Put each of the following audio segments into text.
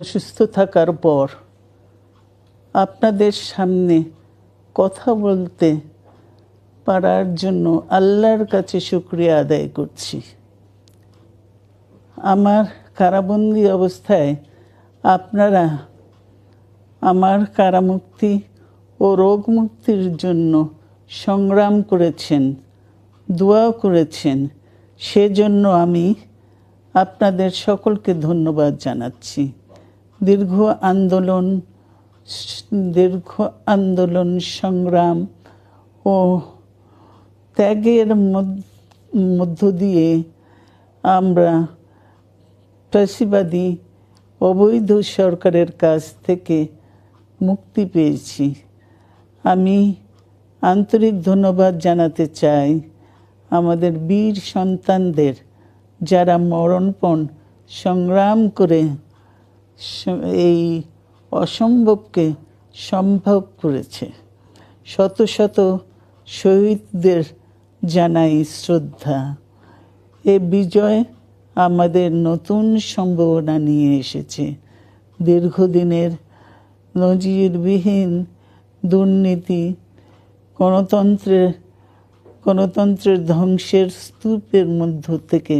অসুস্থ থাকার পর আপনাদের সামনে কথা বলতে পারার জন্য আল্লাহর কাছে শুকরিয়া আদায় করছি। আমার কারাবন্দী অবস্থায় আপনারা আমার কারামুক্তি ও রোগ মুক্তির জন্য সংগ্রাম করেছেন, দোয়া করেছেন। সেজন্য আমি আপনাদের সকলকে ধন্যবাদ জানাচ্ছি। দীর্ঘ আন্দোলন সংগ্রাম ও ত্যাগের মধ্য দিয়ে আমরা ফ্যাসিবাদী অবৈধ সরকারের কাছ থেকে মুক্তি পেয়েছি। আমি আন্তরিক ধন্যবাদ জানাতে চাই আমাদের বীর সন্তানদের, যারা মরণপণ সংগ্রাম করে এই অসম্ভবকে সম্ভব করেছে। শত শত শহীদদের জানাই শ্রদ্ধা। এ বিজয় আমাদের নতুন সম্ভাবনা নিয়ে এসেছে। দীর্ঘদিনের নজিরবিহীন দুর্নীতি, গণতন্ত্রের ধ্বংসের স্তূপের মধ্য থেকে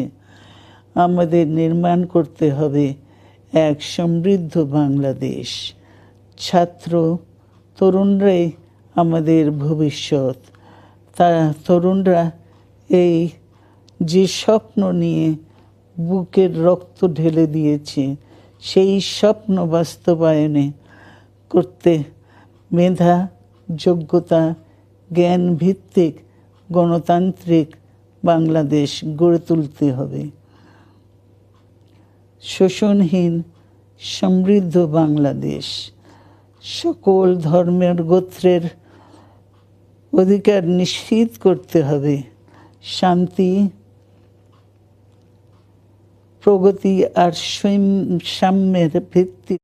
আমাদের নির্মাণ করতে হবে এক সমৃদ্ধ বাংলাদেশ। ছাত্র তরুণরাই আমাদের ভবিষ্যৎ। তরুণরা এই যে স্বপ্ন নিয়ে বুকের রক্ত ঢেলে দিয়েছে, সেই স্বপ্ন বাস্তবায়নে করতে মেধা, যোগ্যতা, জ্ঞান ভিত্তিক গণতান্ত্রিক বাংলাদেশ গড়ে তুলতে হবে। শোষণহীন সমৃদ্ধ বাংলাদেশ। সকল ধর্মের গোত্রের অধিকার নিশ্চিত করতে হবে। শান্তি, প্রগতি আর সাম্যের ভিত্তি